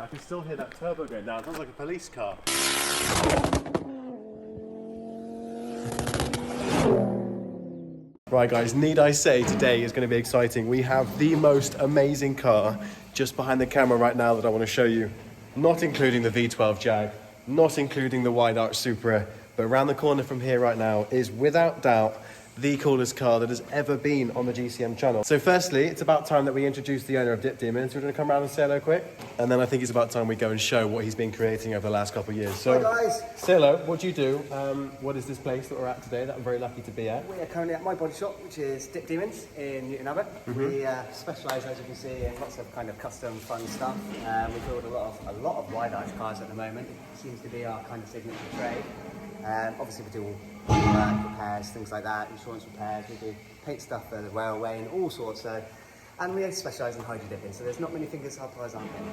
I can still hear that turbo going down. It sounds like a police car. Right guys, need I say today is going to be exciting. We have the most amazing car just behind the camera right now that I want to show you. Not including the V12 Jag, not including the wide arch Supra, but around the corner from here right now is without doubt the coolest car that has ever been on the GCM channel. So firstly, it's about time that we introduce the owner of Dip Demons. We're going to come around and say hello quick. And then I think it's about time we go and show what he's been creating over the last couple of years. So, hi guys. Say hello, what do you do? What is this place that we're at today that I'm very lucky to be at? We are currently at my body shop, which is Dip Demons in Newton Abbot. We specialise, as you can see, in lots of kind of custom fun stuff. We build a lot of wide arch cars at the moment. It seems to be our kind of signature trade. Obviously we do all work, repairs, things like that, insurance repairs, we do paint stuff for the railway and all sorts, and we specialise in HydroDipping, so there's not many fingers our pies aren't in.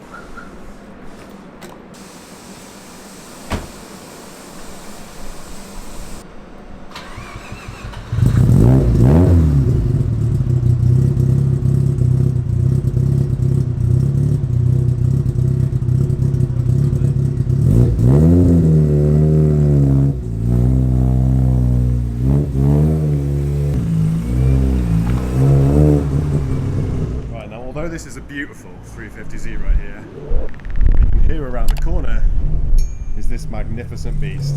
This is a beautiful 350Z right here. What you can hear around the corner is this magnificent beast.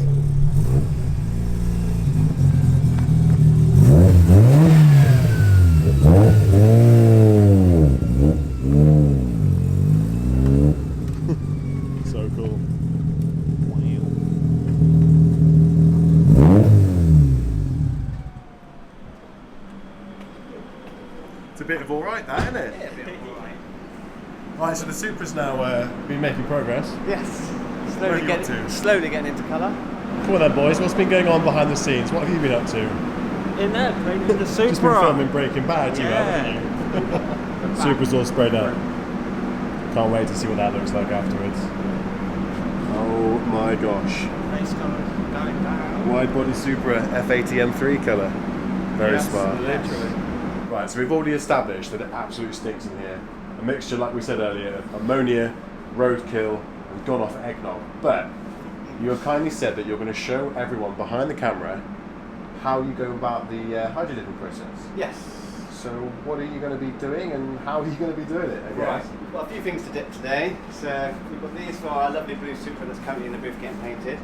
So cool. It's a bit of alright that, isn't it? Yeah, a bit of alright. Right, so the Supra's now been making progress. Yes, Slowly getting into colour. Come on then boys, what's been going on behind the scenes? What have you been up to? In there, painting the Supra. Just been filming Breaking Bad, you haven't you? Supra's all sprayed up. Can't wait to see what that looks like afterwards. Oh my gosh. Race colours going down. Wide body Supra F80 M3 colour. Very smart. Literally. Right, so we've already established that it absolutely stinks in here. A mixture, like we said earlier, of ammonia, roadkill, and gone off eggnog. But you have kindly said that you're going to show everyone behind the camera how you go about the HydroDipping process. Yes. So what are you going to be doing and how are you going to be doing it? Right, we've got a few things to dip today. So we've got these for our lovely blue Supra that's currently in the booth getting painted.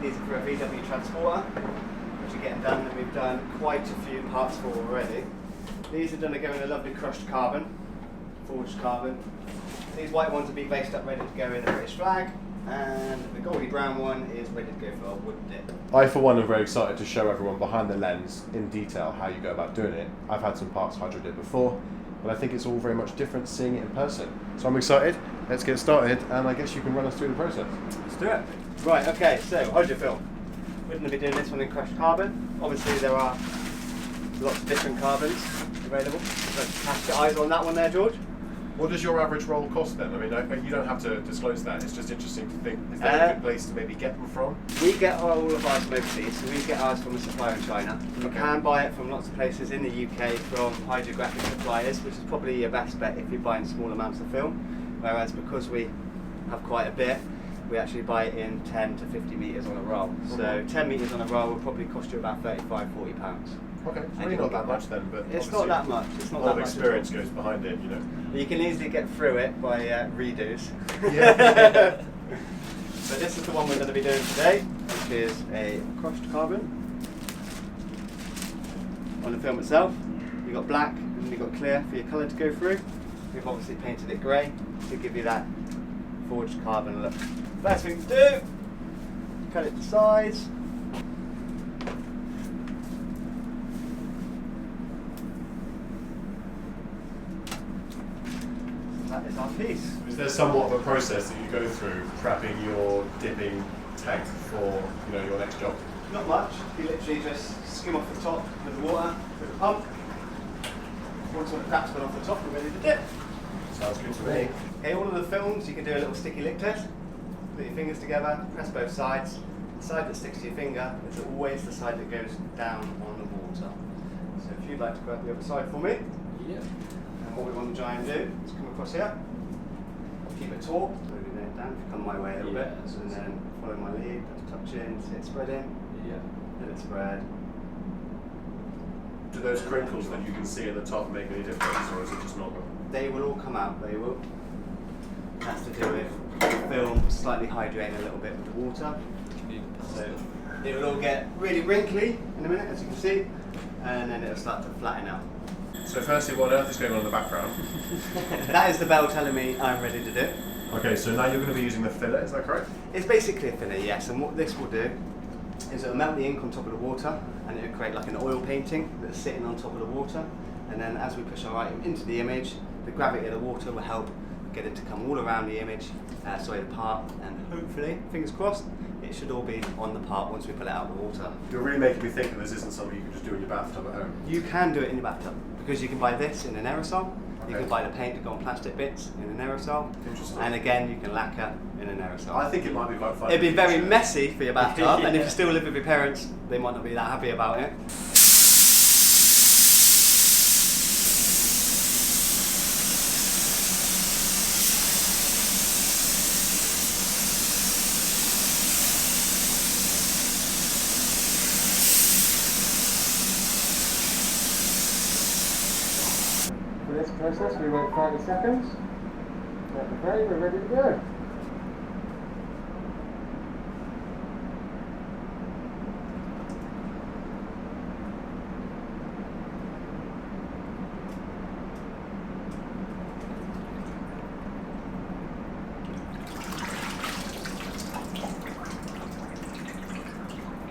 These are for a VW Transporter, which are getting done, and we've done quite a few parts for already. These are going to go in a lovely crushed carbon, forged carbon. These white ones will be based up ready to go in a British flag, and the goldy brown one is ready to go for our wood dip. I for one am very excited to show everyone behind the lens in detail how you go about doing it. I've had some parts HydroDip before, but I think it's all very much different seeing it in person. So I'm excited, let's get started, and I guess you can run us through the process. Let's do it. Right, okay, so hydrofilm. We're going to be doing this one in crushed carbon. Obviously there are lots of different carbons available. So cast your eyes on that one there, George. What does your average roll cost then? I mean, you don't have to disclose that, it's just interesting to think, is there a good place to maybe get them from? We get all of ours from overseas, so we get ours from a supplier in China. You can buy it from lots of places in the UK from hydrographic suppliers, which is probably your best bet if you're buying small amounts of film. Whereas because we have quite a bit, we actually buy it in 10 to 50 metres on a roll. So 10 metres on a roll will probably cost you about £35–40. Okay, it's really not that much then, but it's not that much. It's not a lot that of much. experience goes behind it, you know. But you can easily get through it by redos. Yeah. So this is the one we're going to be doing today, which is a crushed carbon. On the film itself, you've got black and you've got clear for your colour to go through. We've obviously painted it grey to give you that forged carbon look. First thing to do, cut it to size. That is our piece. Is there somewhat of a process that you go through prepping your dipping tank for your next job? Not much. You literally just skim off the top with the water, with the pump. Once all the crap's gone off the top, we're ready to dip. Sounds good to me. Okay, all of the films, you can do a little sticky lick test. Put your fingers together, press both sides. The side that sticks to your finger is always the side that goes down on the water. So if you'd like to grab the other side for me. Yeah. And what we want to try and do is come across here. keep it taut, moving it down, come my way a little bit, and then follow my lead, touch in, see it spread in, let it spread. Do those crinkles that you can see at the top make any difference, or is it just normal? They will all come out, they will. That's to do with the film slightly hydrating a little bit with the water. So it will all get really wrinkly in a minute, as you can see, and then it'll start to flatten out. So firstly, what on earth is going on in the background? That is the bell telling me I'm ready to do it. Okay, so now you're going to be using the filler, is that correct? It's basically a filler, yes, and what this will do is it'll melt the ink on top of the water, and it'll create like an oil painting that's sitting on top of the water, and then as we push our item into the image, the gravity of the water will help get it to come all around the image, the part, and hopefully, fingers crossed, it should all be on the part once we pull it out of the water. You're really making me think that this isn't something you can just do in your bathtub at home. You can do it in your bathtub, because you can buy this in an aerosol, you Okay. can buy the paint to go on plastic bits in an aerosol, Interesting. and again, you can lacquer in an aerosol. I think it might be quite fun. It'd be very messy for your bathtub, and if Yeah. you still live with your parents, they might not be that happy about it. For this process, we wait 30 seconds. Okay, we're ready to go.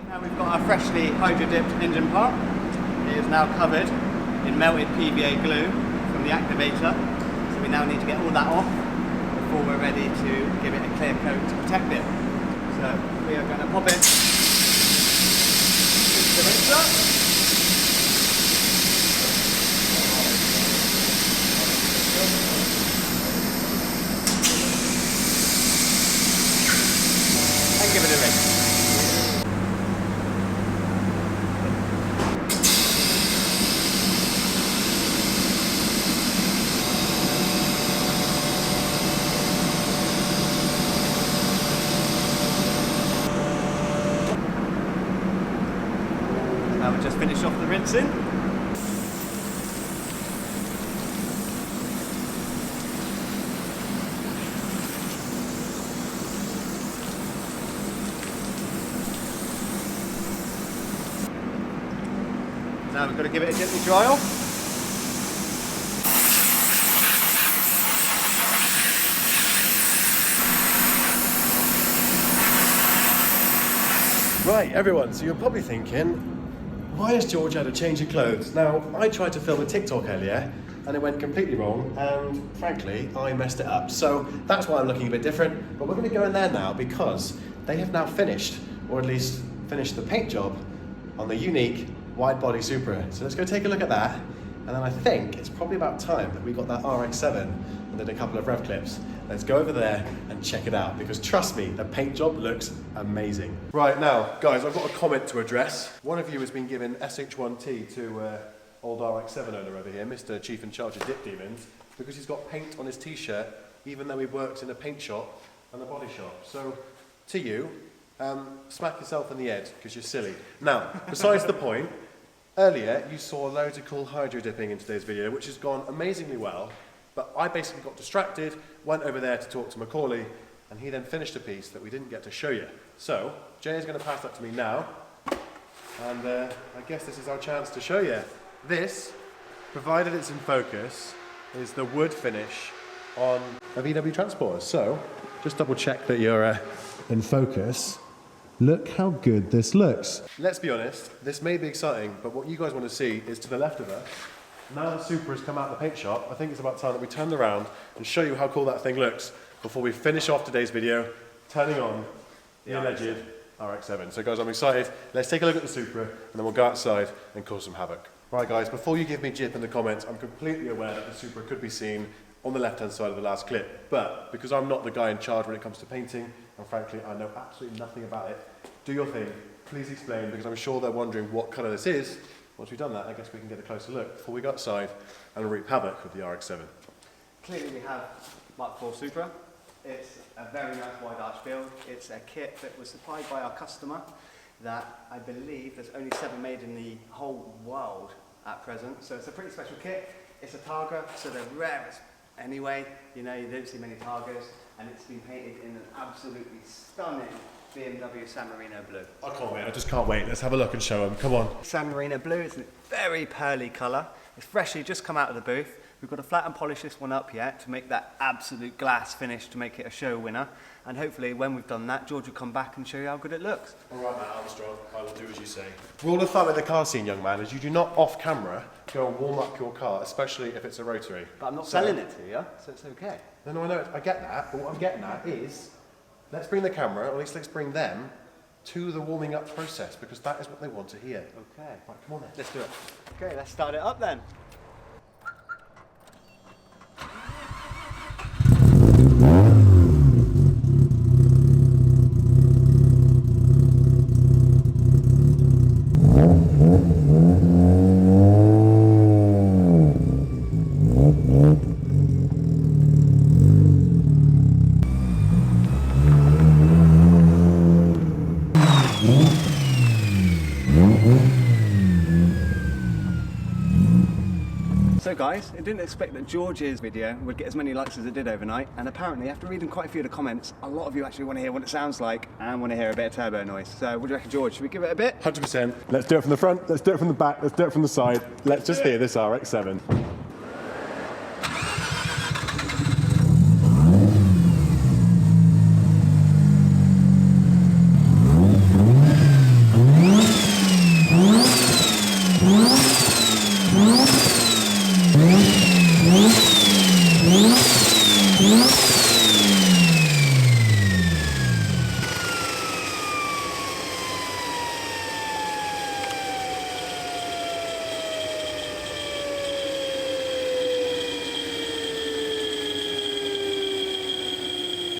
Now we've got our freshly hydro-dipped engine part. It is now covered in melted PVA glue from the activator. So we now need to get all that off before we're ready to give it a clear coat to protect it. So we are going to pop it into the mixer. And give it a rinse. Now we'll just finish off the rinsing. Now we've got to give it a gently dry off. Right, everyone, so you're probably thinking, why has George had a change of clothes? Now, I tried to film a TikTok earlier, and it went completely wrong, and frankly, I messed it up. So that's why I'm looking a bit different, but we're going to go in there now because they have now finished, or at least finished the paint job on the unique wide-body Supra. So let's go take a look at that, and then I think it's probably about time that we got that RX-7 and did a couple of rev clips. Let's go over there and check it out, because trust me, the paint job looks amazing. Right, now, guys, I've got a comment to address. One of you has been given SH1T to old RX-7 owner over here, Mr. Chief in charge of Dip Demons, because he's got paint on his t-shirt, even though he works in a paint shop and a body shop. So, to you, smack yourself in the head, because you're silly. Now, besides the point, earlier you saw loads of cool hydro dipping in today's video, which has gone amazingly well, but I basically got distracted, went over there to talk to Macaulay, and he then finished a piece that we didn't get to show you. So, Jay is going to pass that to me now, and I guess this is our chance to show you. This, provided it's in focus, is the wood finish on a VW Transporter. So, just double check that you're in focus. Look how good this looks. Let's be honest, this may be exciting, but what you guys want to see is to the left of us. Now the Supra has come out of the paint shop, I think it's about time that we turn around and show you how cool that thing looks before we finish off today's video, turning on the alleged RX-7. So guys, I'm excited. Let's take a look at the Supra, and then we'll go outside and cause some havoc. Right guys, before you give me jip in the comments, I'm completely aware that the Supra could be seen on the left-hand side of the last clip, but because I'm not the guy in charge when it comes to painting, and frankly, I know absolutely nothing about it, do your thing, please explain, because I'm sure they're wondering what colour this is. Once we've done that, I guess we can get a closer look before we go outside and reap havoc with the RX-7. Clearly we have Mark IV Supra, It's a very nice wide arch build. It's a kit that was supplied by our customer that I believe there's only 7 made in the whole world at present. So it's a pretty special kit. It's a Targa, so they're rare anyway. You know, you don't see many Targas, and it's been painted in an absolutely stunning BMW San Marino blue. I can't wait, I just can't wait. Let's have a look and show them, come on. San Marino blue, it's a very pearly colour. It's freshly just come out of the booth. We've got to flat and polish this one up yet to make that absolute glass finish to make it a show winner. And hopefully when we've done that, George will come back and show you how good it looks. All right, Matt Armstrong, I will do as you say. Rule of thumb in the car scene, young man, is you do not off camera go and warm up your car, especially if it's a rotary. But I'm not selling it to you, so it's okay. No, I know, I get that, but what I'm getting at is, let's bring the camera, or at least let's bring them to the warming up process, because that is what they want to hear. Okay. Right, come on then. Let's do it. Okay, let's start it up then. So guys, I didn't expect that George's video would get as many likes as it did overnight, and apparently after reading quite a few of the comments, a lot of you actually want to hear what it sounds like and want to hear a bit of turbo noise. So what do you reckon, George? Should we give it a bit? 100%. Let's do it from the front, let's do it from the back, let's do it from the side. Let's just hear this RX-7.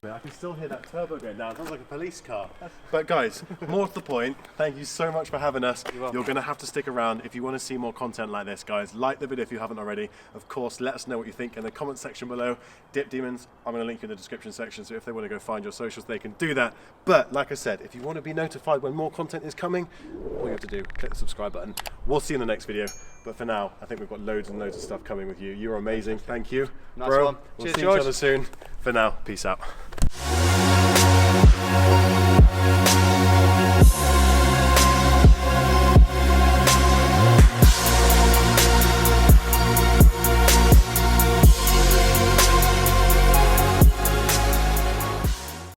I can still hear that turbo going down. It sounds like a police car. But guys, more to the point, thank you so much for having us. You're going to have to stick around if you want to see more content like this, guys. Like the video if you haven't already. Of course, let us know what you think in the comment section below. Dip Demons, I'm going to link you in the description section, so if they want to go find your socials, they can do that. But like I said, if you want to be notified when more content is coming, all you have to do, click the subscribe button. We'll see you in the next video. But for now, I think we've got loads and loads of stuff coming with you. You're amazing. Thank you. Nice Bro, one. we'll Cheers, see George. each other soon. For now, peace out.